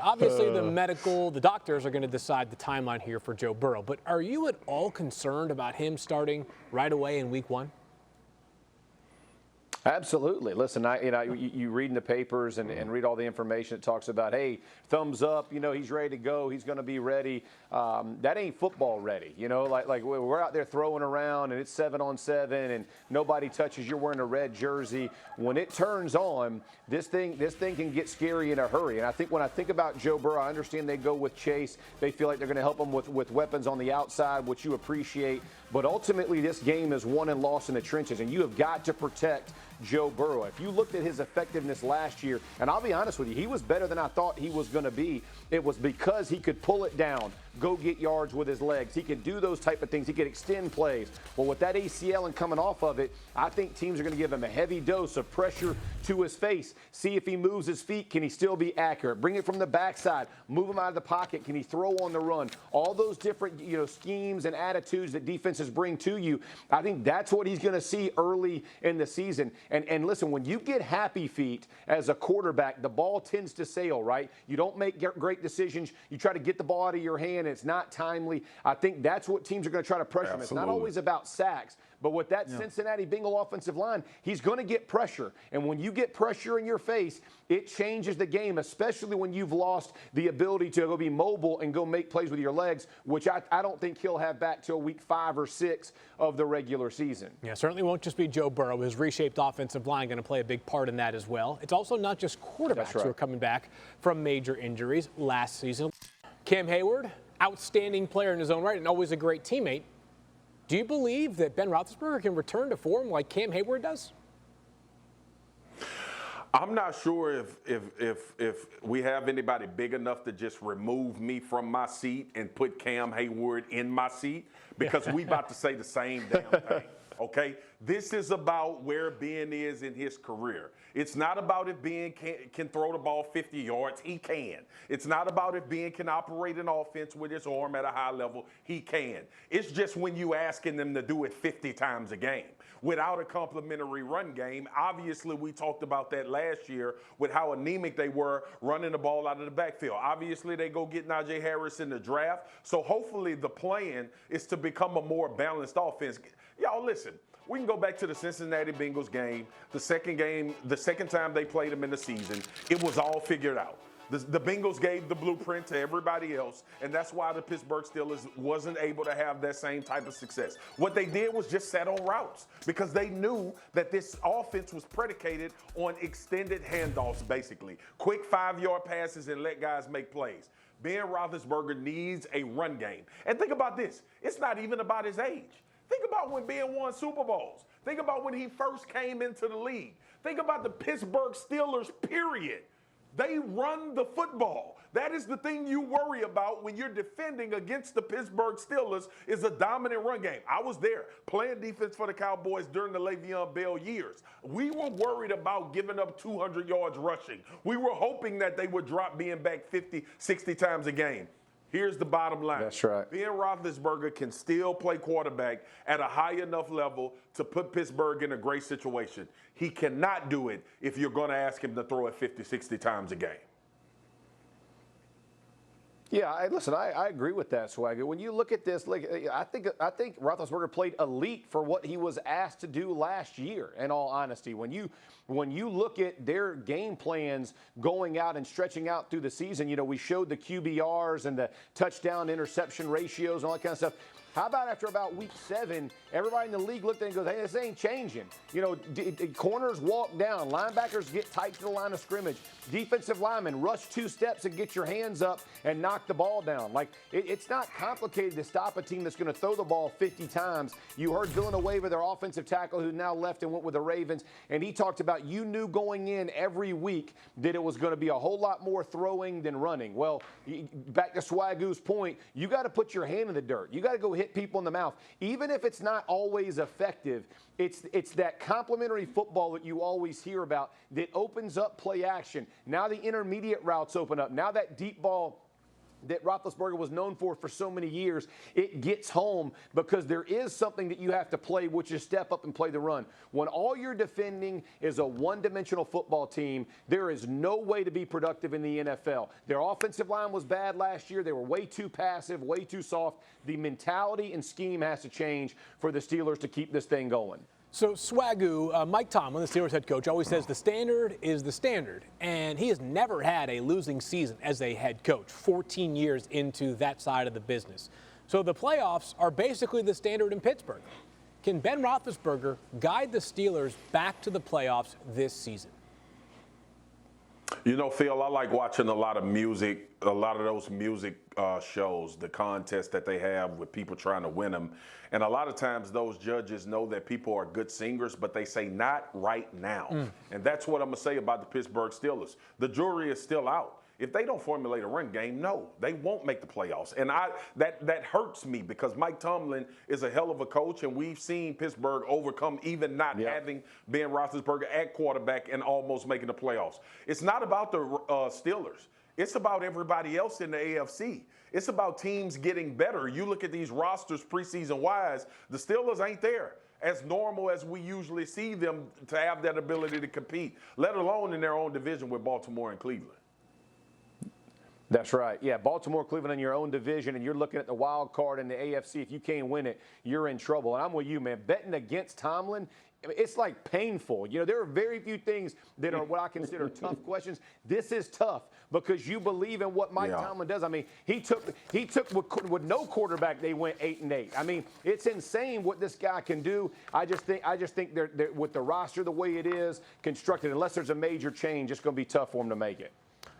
Obviously, the doctors are going to decide the timeline here for Joe Burrow. But are you at all concerned about him starting right away in week 1? Absolutely. Listen, you read in the papers and read all the information that talks about, hey, thumbs up, he's ready to go, he's going to be ready. That ain't football ready. Like we're out there throwing around and it's 7-on-7 and nobody touches, you're wearing a red jersey. When it turns on, this thing can get scary in a hurry. And I think when I think about Joe Burrow, I understand they go with Chase. They feel like they're going to help him with weapons on the outside, which you appreciate. But ultimately, this game is won and lost in the trenches, and you have got to protect Joe Burrow. If you looked at his effectiveness last year, and I'll be honest with you, he was better than I thought he was going to be. It was because he could pull it down, go get yards with his legs. He could do those type of things. He could extend plays. Well, with that ACL and coming off of it, I think teams are going to give him a heavy dose of pressure to his face. See if he moves his feet. Can he still be accurate? Bring it from the backside. Move him out of the pocket. Can he throw on the run? All those different schemes and attitudes that defenses bring to you. I think that's what he's going to see early in the season. And listen, when you get happy feet as a quarterback, the ball tends to sail, right? You don't make great decisions. You try to get the ball out of your hand. It's not timely. I think that's what teams are going to try to pressure him. It's not always about sacks. But with that Cincinnati Bengal offensive line, he's going to get pressure. And when you get pressure in your face, it changes the game, especially when you've lost the ability to go be mobile and go make plays with your legs, which I don't think he'll have back till week 5 or 6 of the regular season. Yeah, certainly won't just be Joe Burrow. His reshaped offensive line going to play a big part in that as well. It's also not just quarterbacks who are coming back from major injuries last season. Cam Hayward, outstanding player in his own right and always a great teammate. Do you believe that Ben Roethlisberger can return to form like Cam Hayward does? I'm not sure if we have anybody big enough to just remove me from my seat and put Cam Hayward in my seat, because we about to say the same damn thing. Okay? This is about where Ben is in his career. It's not about if Ben can throw the ball 50 yards. He can. It's not about if Ben can operate an offense with his arm at a high level. He can. It's just when you asking them to do it 50 times a game without a complementary run game. Obviously, we talked about that last year with how anemic they were running the ball out of the backfield. Obviously, they go get Najee Harris in the draft. So hopefully the plan is to become a more balanced offense. Y'all listen. We can go back to the Cincinnati Bengals game, the second time they played them in the season. It was all figured out. The Bengals gave the blueprint to everybody else, and that's why the Pittsburgh Steelers wasn't able to have that same type of success. What they did was just set on routes because they knew that this offense was predicated on extended handoffs, basically. Quick 5-yard passes and let guys make plays. Ben Roethlisberger needs a run game. And think about this. It's not even about his age. Think about when Ben won Super Bowls. Think about when he first came into the league. Think about the Pittsburgh Steelers, period. They run the football. That is the thing you worry about when you're defending against the Pittsburgh Steelers, is a dominant run game. I was there playing defense for the Cowboys during the Le'Veon Bell years. We were worried about giving up 200 yards rushing. We were hoping that they would drop Ben back 50, 60 times a game. Here's the bottom line. That's right. Ben Roethlisberger can still play quarterback at a high enough level to put Pittsburgh in a great situation. He cannot do it if you're going to ask him to throw it 50, 60 times a game. Yeah, listen, I agree with that, Swagger. When you look at this, I think Roethlisberger played elite for what he was asked to do last year, in all honesty. When you look at their game plans going out and stretching out through the season, we showed the QBRs and the touchdown interception ratios and all that kind of stuff. How about after about week 7, everybody in the league looked at it and goes, hey, this ain't changing. Corners walk down. Linebackers get tight to the line of scrimmage. Defensive linemen rush 2 steps and get your hands up and knock the ball down. It's not complicated to stop a team that's going to throw the ball 50 times. You heard Villanueva, their offensive tackle, who now left and went with the Ravens, and he talked about you knew going in every week that it was going to be a whole lot more throwing than running. Well, back to Swagu's point, you got to put your hand in the dirt. You got to go hit people in the mouth. Even if it's not always effective, it's that complementary football that you always hear about that opens up play action. Now the intermediate routes open up. Now that deep ball that Roethlisberger was known for so many years, it gets home because there is something that you have to play, which is step up and play the run. When all you're defending is a one-dimensional football team, there is no way to be productive in the NFL. Their offensive line was bad last year. They were way too passive, way too soft. The mentality and scheme has to change for the Steelers to keep this thing going. So Swagoo, Mike Tomlin, the Steelers head coach, always says the standard is the standard, and he has never had a losing season as a head coach, 14 years into that side of the business. So the playoffs are basically the standard in Pittsburgh. Can Ben Roethlisberger guide the Steelers back to the playoffs this season? You know, Phil, I like watching a lot of music, a lot of those music shows, the contests that they have with people trying to win them. And a lot of times those judges know that people are good singers, but they say not right now. And that's what I'm going to say about the Pittsburgh Steelers. The jury is still out. If they don't formulate a run game, no, they won't make the playoffs. And that hurts me because Mike Tomlin is a hell of a coach, and we've seen Pittsburgh overcome even not having Ben Roethlisberger at quarterback and almost making the playoffs. It's not about the Steelers. It's about everybody else in the AFC. It's about teams getting better. You look at these rosters preseason-wise, the Steelers ain't there as normal as we usually see them to have that ability to compete, let alone in their own division with Baltimore and Cleveland. That's right. Yeah, Baltimore, Cleveland in your own division, and you're looking at the wild card in the AFC. If you can't win it, you're in trouble. And I'm with you, man. Betting against Tomlin, it's like painful. You know, there are very few things that are what I consider tough questions. This is tough because you believe in what Mike Tomlin does. I mean, he took with no quarterback, they went 8-8. I mean, it's insane what this guy can do. I just think they're with the roster the way it is constructed, unless there's a major change, it's going to be tough for him to make it.